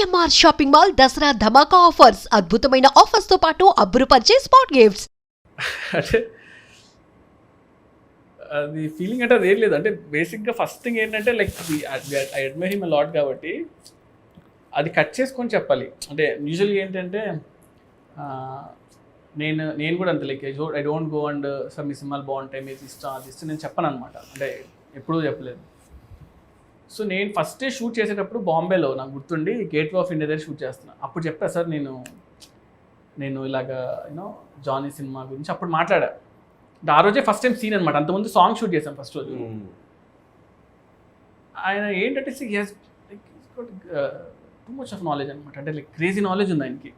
CMR shopping mall Dasara ధమాకా offers అద్భుతమైన offers తో పాటు అబ్బురుపరిచే స్పాట్ గిఫ్ట్స్. అంటే అది ఫీలింగ్ అంటే అది ఏం లేదు. అంటే బేసిక్గా ఫస్ట్ థింగ్ ఏంటంటే like I admire him lot కాబట్టి అది కట్ చేసుకొని చెప్పాలి. అంటే యూజువల్గా ఏంటంటే నేను కూడా అంతే like I don't go and sir మీ సినిమాలు బాగుంటాయి, మీరు ఇష్టం అది ఇష్టం నేను చెప్పను అనమాట. అంటే ఎప్పుడూ చెప్పలేదు. సో నేను ఫస్ట్ డే షూట్ చేసేటప్పుడు బాంబేలో నాకు గుర్తుండి గేట్వే ఆఫ్ ఇండియా దగ్గర షూట్ చేస్తున్నా. అప్పుడు చెప్పా సార్ నేను ఇలాగా యూనో జానీ సినిమా గురించి అప్పుడు మాట్లాడా. ఆ రోజే ఫస్ట్ టైం సీన్ అనమాట. అంతకుముందు సాంగ్ షూట్ చేశాం ఫస్ట్ రోజు. ఆయన ఏంటంటే టూ మచ్ ఆఫ్ నాలెడ్జ్ అనమాట. అంటే లైక్ క్రేజీ నాలెడ్జ్ ఉంది ఆయనకి.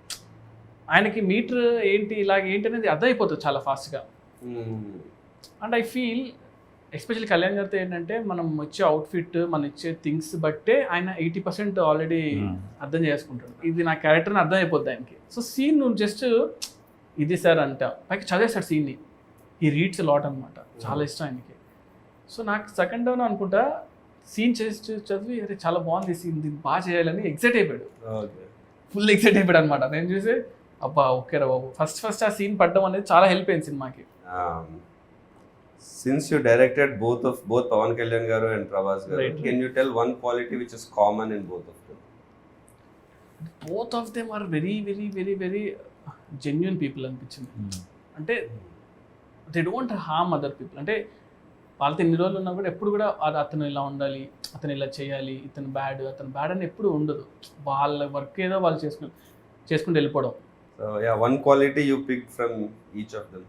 ఆయనకి మీటర్ ఏంటి ఇలాగ ఏంటి అనేది అర్థమైపోతుంది చాలా ఫాస్ట్గా. And I feel especially Kalyan గారితో ఏంటంటే మనం వచ్చే అవుట్ఫిట్ మనం ఇచ్చే థింగ్స్ బట్టే ఆయన 80% ఆల్రెడీ అర్థం చేసుకుంటాడు. ఇది నా క్యారెక్టర్ని అర్థం అయిపోద్ది ఆయనకి. సో సీన్ నువ్వు జస్ట్ ఇది సార్ అంట పైకి చదివేస్తాడు సీన్ని. ఈ రీడ్స్ లాట్ అనమాట. చాలా ఇష్టం ఆయనకి. సో నాకు సెకండ్ డౌన్ అనుకుంటా సీన్ చేసి చదివి అరే చాలా బాగుంది సీన్, దీన్ని బాగా చేయాలని ఎక్సైట్ అయిపోయాడు. ఫుల్ ఎక్సైట్ అయిపోయాడు అనమాట. నేను చూసి అబ్బా ఓకేరా బాబు ఫస్ట్ ఆ సీన్ పడ్డం అనేది చాలా హెల్ప్ అయింది సినిమాకి. Since you directed both Pawan Kalyan garu and Prabhas garu, right. Can you tell one quality which is common in both of them? Both of them are very very very very genuine people అనిపించింది. అంటే they don't harm other people. అంటే వాళ్ళతో ఎన్ని రోజులు ఉన్నా కూడా ఎప్పుడు కూడా అతను ఇలా ఉండాలి, అతను ఇలా చేయాలి, అతను బ్యాడ్ అని ఎప్పుడు ఉండదు. వాళ్ళ వర్క్ ఏదో వాళ్ళు చేసుకుంటూ వెళ్ళిపోవడం. So yeah, one quality you picked from each of them.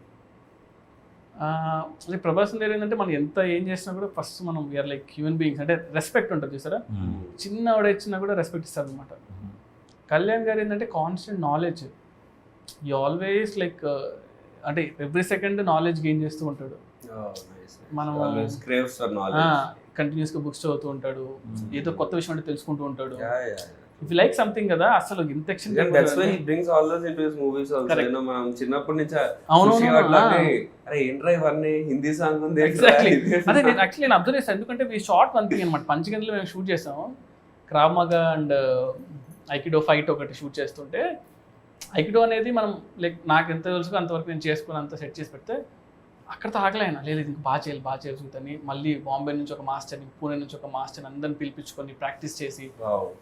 అంటే ప్రభాస్ గారు ఏంటంటే మనం ఎంత ఏం చేసినా కూడా ఫస్ట్ మనం వీఆర్ లైక్ హ్యూమన్ బీయింగ్స్. అంటే రెస్పెక్ట్ ఉంటుంది చూసారా, చిన్నవాడు ఇచ్చినా కూడా రెస్పెక్ట్ ఇస్తారు అనమాట. కళ్యాణ్ గారు ఏంటంటే constant knowledge. You always like అంటే ఎవ్రీ సెకండ్ నాలెడ్జ్ గెయిన్ చేస్తూ ఉంటాడు. మనం కంటిన్యూస్గా బుక్స్ చదువుతూ ఉంటాడు, ఏదో కొత్త విషయం అంటే తెలుసుకుంటూ ఉంటాడు. ఇఫ్ యు లైక్ సంథింగ్ కదా అసలు ఇంత action. That's why he brings all those into his movies also. You know మనం చిన్నప్పటి నుంచి అరే ఏంట్రా ఇవన్నీ హిందీ సాంగ్ ఉంది ఎగ్జాక్ట్లీ. అదే నేను యాక్చువల్లీ నేను అబ్జర్వ్ చేశాను. ఎందుకంటే వి షార్ట్ వన్ థింగ్ అనమాట. పంచగంటలో మేము షూట్ చేసాము. క్రావ్ మగా అండ్ ఐకిడో ఫైట్ ఒకటి షూట్ చేస్తుంటే ఐకిడో అనేది మనం లైక్ నాకు ఎంత తెలుసు అంతవరకు నేను చేసుకుని అంత సెట్ చేసి పెడితే అక్కడతో ఆగలేనా లేదు ఇంక బాగా చేయాలి మళ్ళీ బాంబే నుంచి ఒక మాస్టర్ని, పూణే నుంచి ఒక మాస్టర్ని అందరిని పిలిపించుకొని ప్రాక్టీస్ చేసి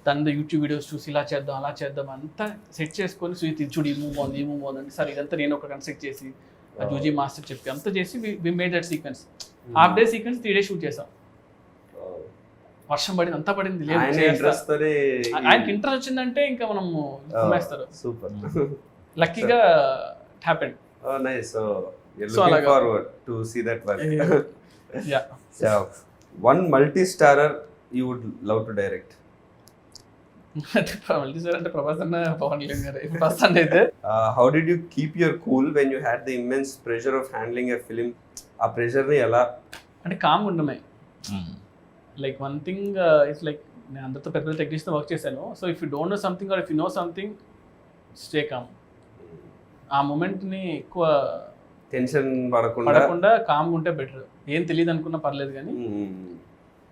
దాని యూట్యూబ్ వీడియోస్ చూసి ఇలా చేద్దాం అలా చేద్దాం అంతా సెట్ చేసుకొని సుయిత్ చూడు ఈ మూవ్ బాగుంది అంటే సరే ఇదంతా నేను ఒక కన్సెప్ట్ చేసి జూజీ మాస్టర్ చెప్పి అంతా చేసి we made that sequence. Half day sequence 3 days shoot చేసాం. వర్షం పడింది అంతా పడింది లేదు ఆయనకి ఇంట్రెస్ట్ వచ్చిందంటే ఇంకా మనం వేస్తారు. సూపర్ లక్కీగా it happened. Nice. So you're looking forward to see that one. Yeah. So one multi-starrer you would love to direct. multi-starrer అంటే ప్రభాస్ అన్న పవన్ కళ్యాణ్ గారు ఫస్ట్ అయితే. How did you keep your cool when you had the immense pressure of handling a film? ఆ pressure ని ఎలా అంటే కామ్గా ఉండమే. Like one thing it's like నేను అందరితో పెద్ద టెక్నీషియన్తో వర్క్ చేశాను. So if you don't know something or if you know something stay calm. ఆ మూమెంట్ని ఎక్కువ టెన్షన్ పడకుండా కామ్గా ఉంటే బెటర్. ఏం తెలియదు అనుకున్నా పర్లేదు కానీ.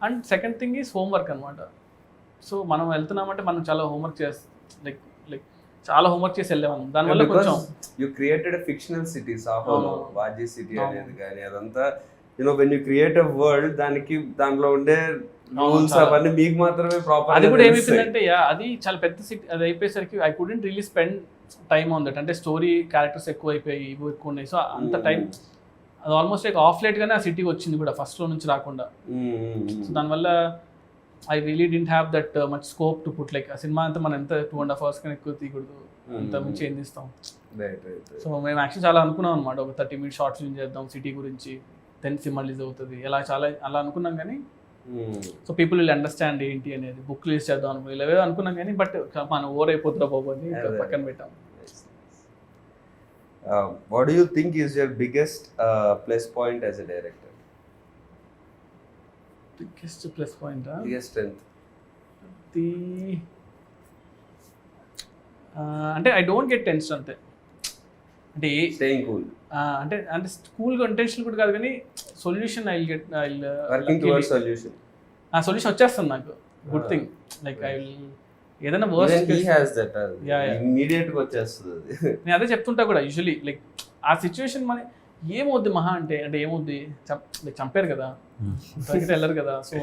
And second thing is homework అనమాట. సో మనం వెళ్తున్నామంటే మనం చాలా హోంవర్క్ లైక్ చాలా హోంవర్క్ చేసి వెళ్ళాము. దానివల్ల కొంచెం you created a fictional city సాహోలో వాజీ సిటీ అనేది కానీ అదంతా you know when you create a world దాంట్లో ఉండే రూల్స్ అవన్నీ మీకు మాత్రమే ప్రాపర్. అది కూడా ఏమైపోయిందంటే అది చాలా పెద్ద సిటీ. అది అయిపోయేసరికి I couldn't really spend time on that. అంటే స్టోరీ క్యారెక్టర్స్ ఎక్కువ అయిపోయి ఇవి ఎక్కువ ఉన్నాయి. సో అంత టైం అది ఆల్మోస్ట్ లైక్ ఆఫ్ లైట్గానే ఆ సిటీకి వచ్చింది కూడా ఫస్ట్లో నుంచి రాకుండా. సో దానివల్ల I really didn't have that much scope to put like ఆ సినిమా అంతా మనం ఎంత 2.5 hours కన్నా ఎక్కువ తీయకూడదు, అంత మించి ఏం తీస్తాం. సో మేము యాక్చువల్లీ చాలా అనుకున్నాం అనమాట, ఒక 30 minutes షార్ట్ ఫిల్మ్ చేద్దాం సిటీ గురించి, దెన్ సినిమా రిలీజ్ అవుతుంది అలా అనుకున్నాం. కానీ సో పీపుల్ విల్ అండర్స్టాండ్ ఏంటి అనేది బుక్ రిలీజ్ చేద్దాం అనుకున్నాం, ఇలా అనుకున్నాం. కానీ బట్ మనం ఓవర్ అయిపోతుందా బాబు అని పక్కన పెట్టాం. What do you think is your biggest plus point as a director? Biggest plus point, biggest strength. అంటే ఐ డోంట్ గెట్ టెన్షన్ అంతే. అంటే స్టేయింగ్ కూల్ అంటే కూల్గా ఇంటెన్షన్ కూడా కాదు కానీ solution working towards solution solution వచ్చేస్తుంది నాకు. Good thing like I will ఏదైనా worst he has that Yeah, yeah. immediate గా వచ్చేస్తుంది అది. నేను అదే చెప్తుంటా కూడా యూజువలీ లైక్ ఆ సిచ్యువేషన్ మన ఏమవుద్ది మహా అంటే ఏమవుద్ది చంపారు కదా తగ్గితే వెళ్ళరు కదా. సో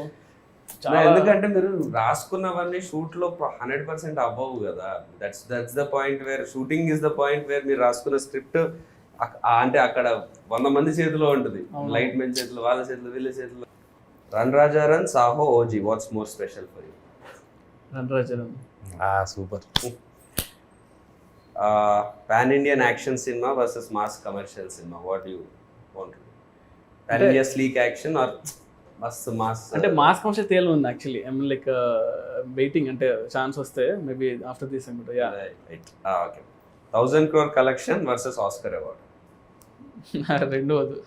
ఎందుకంటే మీరు రాసుకున్నవన్నీ షూట్ లో 100% అవ్వవు కదా. That's the point where shooting is the point where మీరు రాసుకున్న స్క్రిప్ట్ అంటే అక్కడ 100 మంది చేతిలో ఉంటుంది. లైట్ మెన్ చేతిలో, వాళ్ళ చేతిలో, వీళ్ళ చేతిలో. Run Raja run, Saaho, OG, what's more special for you? Run Raja run super. Pan Indian action cinema versus mass commercial cinema, what you want? Pan India sleek action or మస్త్ మాస్? అంటే మాస్ కమర్షియల్ తేలు ఉంది actually. I mean like waiting అంటే chance వస్తే maybe after this అనుకుంటా. Ya okay. 1000 crore collection versus Oscar award? రెండు వద్దు,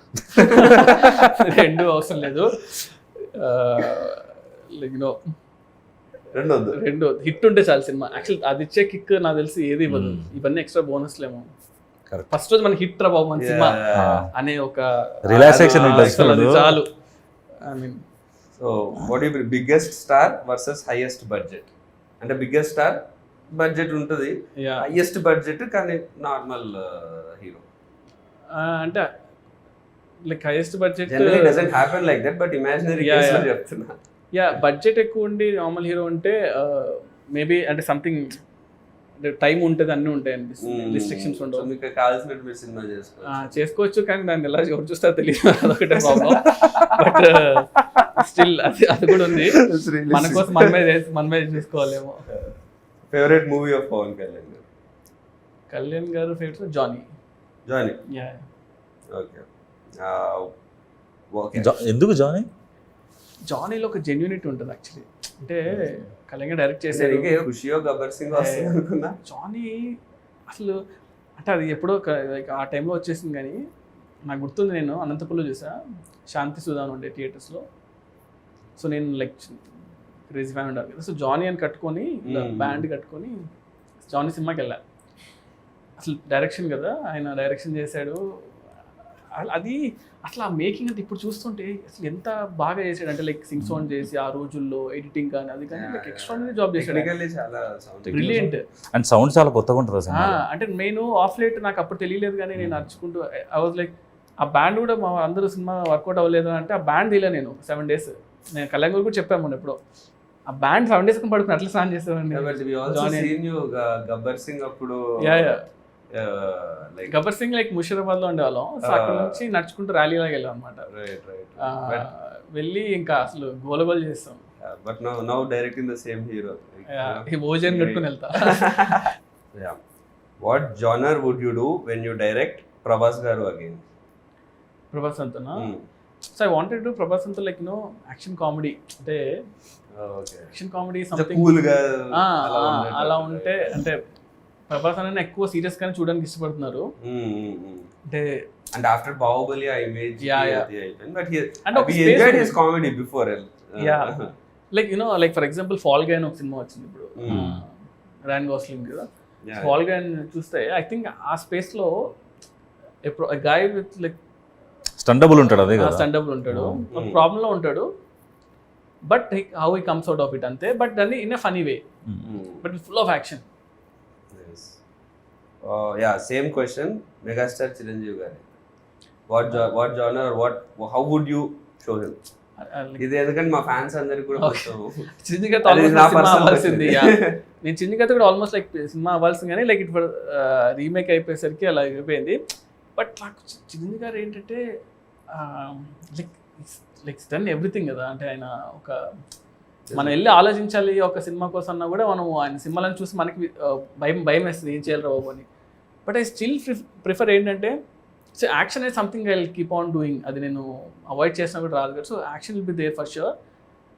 రెండు అవసరం లేదు. లైక్ నో రెండు హిట్ ఉంటే చాలు సినిమా. యాక్చువల్ అది ఇచ్చే కిక్ నాకు తెలిసి ఏది ఇవ్వదు. ఇవన్నీ ఎక్స్ట్రా బోనస్లేమో. ఫస్ట్ రోజు మన హిట్ రా బాబు మన సినిమా అనే ఒక రిలాక్సేషన్ అది చాలు. I mean so what you biggest star versus highest budget? అంటే బిగ్గెస్ట్ స్టార్ బడ్జెట్ ఉంటుంది, హైయెస్ట్ బడ్జెట్ కానీ నార్మల్ హీరో. అంటే like highest budget generally doesn't happen like that, but imaginary case లో చెప్తున్నా. యా బడ్జెట్ ఎక్కువ ఉండి నార్మల్ హీరో ఉంటే maybe అంటే సంథింగ్ టైం ఉంటుంది, అన్నీ ఉంటాయి అనిపిస్తుంది, రిస్ట్రిక్షన్స్ ఉండవు. మీకు కావాల్సినట్టు మీరు సినిమా చేసుకోవచ్చు కానీ దాన్ని ఎలా ఎవరు చూస్తారో తెలియదు, అదొకటే ప్రాబ్లం. బట్ స్టిల్ అది కూడా ఉంది. మన కోసం మనమే చూసుకోవాలేమో. Favourite movie of Pawan Kalyan garu? Kalyan garu favourite Johnny. Yeah okay. ఎందుకు జానీ? జానీలో ఒక జెన్యూనిటీ ఉంటుంది యాక్చువల్లీ. అంటే కళ్యాణ్ డైరెక్ట్ చేశారు. ఖుషియో గబ్బర్ సింగ్ వస్తుంది అనుకున్నా. జానీ అసలు అంటే అది ఎప్పుడో ఆ టైంలో వచ్చేసింది. కానీ నాకు గుర్తుంది, నేను అనంతపురంలో చూసా, శాంతి సుధాన్ ఉండే థియేటర్స్లో. సో నేను లైక్ క్రేజీ ఫ్యాన్ ఉండాలి కదా. సో జానీ అని కట్టుకొని బ్యాండ్ కట్టుకొని జానీ సినిమాకి వెళ్ళా. అసలు డైరెక్షన్ కదా, ఆయన డైరెక్షన్ చేశాడు. అది అసలు ఆ మేకింగ్ అంటే ఇప్పుడు చూస్తుంటే అసలు ఎంత బాగా చేశాడు అంటే లైక్ సింగ్ సౌండ్ చేసి ఆ రోజుల్లో ఎడిటింగ్ కానీ అది కానీ లైక్ ఎక్స్ట్రాడినరీ జాబ్ చేశాడు. బ్రిలియంట్. అండ్ సౌండ్ చాలా కొత్తగా ఉంటుంది. అంటే నేను ఆఫ్ లైట్ నాకు అప్పుడు తెలియలేదు కానీ నేను నడుచుకుంటూ ఐ వాజ్ లైక్ ఆ బ్యాండ్ కూడా మా అందరూ సినిమా వర్కౌట్ అవ్వలేదు అంటే ఆ బ్యాండ్ తీయలే నేను 7 days. నేను కళ్యాణ్ కూడా చెప్పాను మొన్న ఎప్పుడో, ఆ బ్యాండ్ 7 days పడుకుని అట్లా స్నాన్ చేస్తానండి. గబ్బర్ సింగ్ అప్పుడు గబ్బర్ సింగ్ లైక్ ముషీరాబాద్ లో ఉండేవాళ్ళం. సో అక్కడ నుంచి నడుచుకుంటూ ర్యాలీ లాగా వెళ్ళాం అనమాట. వెళ్ళి ఇంకా అసలు గోలగోలు చేస్తాం. But now directing the same hero. ఈ భోజనం కట్టుకుని వెళ్తా. What genre would you do when you direct Prabhas garu again? Prabhas అంతనా? So I wanted to Prabhas అంతా లైక్ నో యాక్షన్ కామెడీ. అంటే యాక్షన్ కామెడీ సంథింగ్ అలా ఉంటే అంటే ప్రభాస్ అనే ఎక్కువ సీరియస్ గానే చూడడానికి ఇష్టపడుతున్నారు. అంటే ఆఫ్టర్ బాహుబలి ఆ ఇమేజ్ బట్ అంటే he enjoyed his comedy before. Like like for example Fall Guy అని ఒక సినిమా వచ్చింది ఇప్పుడు, రాయన్ గోస్లింగ్ కదా. ఫాల్ గై చూస్తే ఐ థింక్ ఆ స్పేస్ లో గాయ్ విత్ లైక్ స్టండబుల్ ఉంటాడు. అదే కదా, స్టండబుల్ ఉంటాడు, ప్రాబ్లం లో ఉంటాడు. But how he comes out of it అంతే. బట్ దాన్ని in a funny way, but full of action. Same question Megastar Chiranjeevi గారి. What genre how would you show him? ఇది ఎందుకంటే మా ఫ్యాన్స్ అందరికి కూడా చిరంజీవి గారితో అవ్వాల్సింది. నేను చిరంజీవి గారితో కూడా ఆల్మోస్ట్ లైక్ సినిమా అవ్వాల్సింది కానీ లైక్ ఇప్పుడు రీమేక్ అయిపోయేసరికి అలా అయిపోయింది. బట్ నాకు చిరంజీవి గారు ఏంటంటే లైక్ డన్ ఎవ్రీథింగ్ కదా. అంటే ఆయన ఒక మనం వెళ్ళి ఆలోచించాలి ఒక సినిమా కోసం అన్నా కూడా మనం ఆయన సినిమాలను చూసి మనకి భయం వేస్తుంది ఏం చేయాలి బాబు అని. బట్ ఐ స్టిల్ ప్రిఫర్ ఏంటంటే so action is something I will keep on doing. అది నేను అవాయిడ్ చేసినా కూడా రాదు కదా. So action will be there for sure.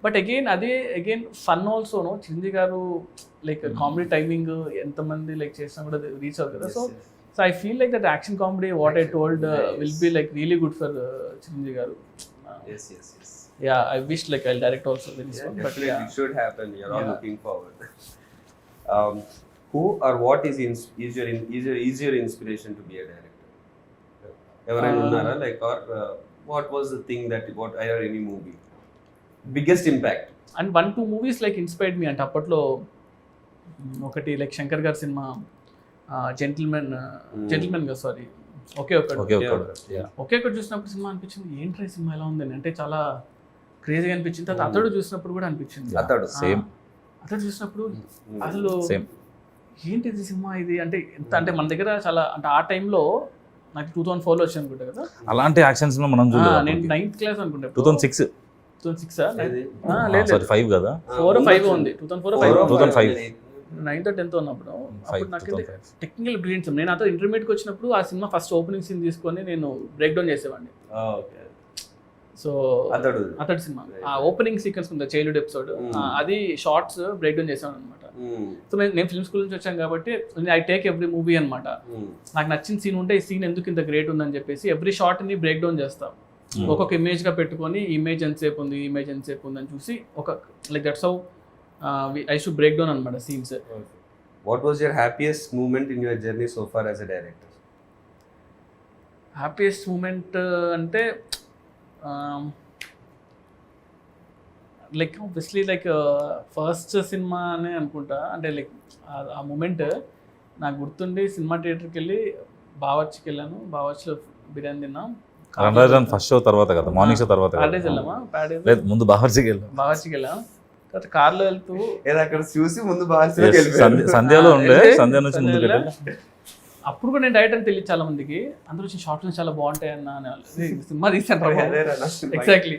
But again fun ఆల్సోను. Chiranjeevi garu like comedy timing ఎంతమంది లైక్ చేసినా కూడా రీచ్ అవుతుంది కదా. So I feel like that action comedy what I told will be like really good for Chiranjeevi garu. Yeah, I wish like I'll direct also with this one. But yeah, it should happen. You're all looking forward. Who or what is your inspiration to be a director? Everyone unnara like or what was the thing that what or any movie biggest impact? And 1-2 movies like inspired me. And appatlo ఒకటి like Shankar గారి cinema gentlemen గా sorry ఒకే okay ఒకటి చూసినప్పుడు cinema అనిపించింది ఏంట్రా ఈ cinema ఎలా ఉందని, అంటే చాలా క్రేజీగా అనిపించింది. తర్వాత అతడు చూసినప్పుడు కూడా అనిపించింది. అతడు సేమ్ అతడు చూసినప్పుడు అసలు సేమ్ ఏంటిది సినిమా ఇది, అంటే ఎంత అంటే మన దగ్గర చాలా అంటే ఆ టైంలో నాకు 2004లో వచ్చి అనుకుంటా కదా, అలాంటి యాక్షన్స్ లో మనం నేను 9th క్లాస్ అనుకుంటా. 2006 సారీ 5 కదా 4 or 5 ఉంది 2005 9th or 10th ఉన్నప్పుడు. అప్పుడు నాకు టెక్నికల్ బ్రిలియన్స్. నేను అతను ఇంటర్మీడియట్కి వచ్చినప్పుడు ఆ సినిమా ఫస్ట్ ఓపెనింగ్ సీన్ తీసుకొని నేను బ్రేక్ డౌన్ చేసేవాడిని. సో అతడు సినిమా ఆ ఓపెనింగ్ సీక్వెన్స్ ఉంది చైల్డ్హుడ్ ఎపిసోడ్, అది షార్ట్స్ బ్రేక్ డౌన్ చేసాను అనమాట. సో నేను ఫిల్మ్ స్కూల్ నుంచి వచ్చాను కాబట్టి ఐ టేక్ ఎవ్రీ మూవీ అనమాట. నాకు నచ్చిన సీన్ ఉంటే ఈ సీన్ ఎందుకు ఇంత గ్రేట్ ఉందని చెప్పేసి ఎవ్రీ షార్ట్ ని బ్రేక్ డౌన్ చేస్తాం. ఒక్కొక్క ఇమేజ్ గా పెట్టుకొని ఇమేజ్ ఎంతసేపు ఉంది అని చూసి ఒక like that's how I should break down అనమాట scenes. What was your happiest moment in your journey so far as a director? Happiest moment అంటే లైక్ ఆబ్వియస్లీ లైక్ ఫస్ట్ సినిమా అనే అనుకుంటా. అంటే లైక్ ఆ మూమెంట్ నాకు గుర్తుండి సినిమా థియేటర్కి వెళ్ళి బావర్చికి వెళ్ళాను. బావర్చిలో బిర్యానీ తిన్నాం. ఫస్ట్ షో తర్వాత కదా, మార్నింగ్ షో తర్వాత ప్యాడేజ్ వెళ్ళామా? ప్యాడేజ్ లేదు, ముందు బావర్చికి వెళ్ళాం. తర్వాత కార్లో వెళ్తూ అక్కడ చూసి ముందు సంధ్యలో ఉండే, సంధ్య నుంచి ముందు అప్పుడు కూడా నేను డైరెక్టర్ తెలియదు చాలా మందికి. అందరూ వచ్చి షార్ట్లు చాలా బాగుంటాయి అన్న అనేవాళ్ళు. సినిమా తీసాను ఎగ్జాక్ట్లీ.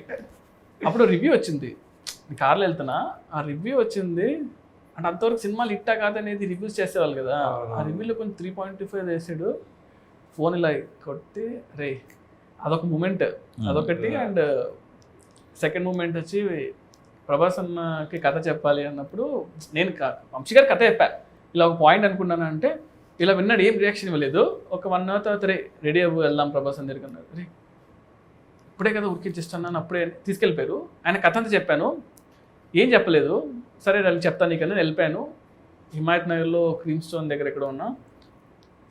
అప్పుడు రివ్యూ వచ్చింది, కార్లో వెళ్తున్నా, ఆ రివ్యూ వచ్చింది. అంటే అంతవరకు సినిమాలు ఇట్టా కాదనేది రివ్యూస్ చేసేవాళ్ళు కదా. ఆ రివ్యూలో కొంచెం 3.25 వేసాడు. ఫోన్ ఇలా కొట్టి రే అదొక మూమెంట్, అదొకటి. అండ్ సెకండ్ మూమెంట్ వచ్చి ప్రభాస్ అన్నకి కథ చెప్పాలి అన్నప్పుడు నేను వంశీ గారి కథ చెప్పా. ఇలా ఒక పాయింట్ అనుకున్నాను అంటే ఇలా విన్నాడు, ఏం రియాక్షన్ ఇవ్వలేదు. ఒక 1 hour తర్వాత రెడీ అవ్వు వెళ్దాం ప్రభాస్ అని దగ్గరికి అన్నారు. రే ఇప్పుడే కదా ఉరికిచ్చేస్తున్నాను, అప్పుడే తీసుకెళ్ళిపోయారు. ఆయన కథ అంతా చెప్పాను, ఏం చెప్పలేదు. సరే చెప్తాను నీకన్నా వెళ్ళిపోయాను. హిమాయత్ నగర్లో క్రీమ్ స్టోన్ దగ్గర ఎక్కడ ఉన్నా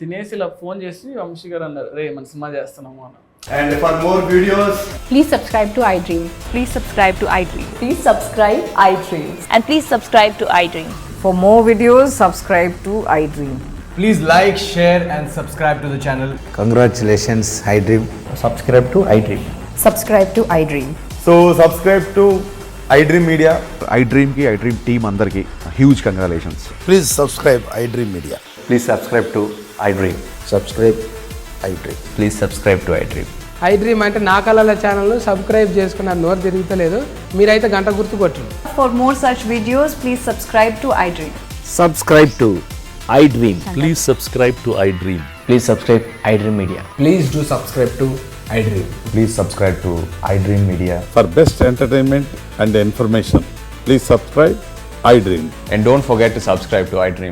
తినేసి ఇలా ఫోన్ చేసి వంశీ గారు అన్నారు, రే మన సినిమా చేస్తున్నాము అన్న. And for more videos, please subscribe to iDream. Please subscribe to iDream. Please subscribe iDream. And please subscribe to iDream. For more videos, subscribe to iDream. please like, share and subscribe to the channel. Congratulations, iDream. Subscribe to iDream. Subscribe to iDream. So subscribe to iDream Media. iDream ki iDream team andarki huge congratulations. Please subscribe iDream Media. Please subscribe to iDream. Subscribe iDream. Please subscribe to iDream. iDream అంటే నా కళల ఛానల్ను subscribe చేసుకున్న నోరు తిరుగుతలేదు, మీరైతే గంట గుర్తు కొట్టండి. For more such videos, please subscribe to iDream. Subscribe to iDream. Please subscribe to iDream. Please subscribe iDream Media. Please do subscribe to iDream. Please subscribe to iDream Media. For best entertainment and information, please subscribe iDream. And don't forget to subscribe to iDream.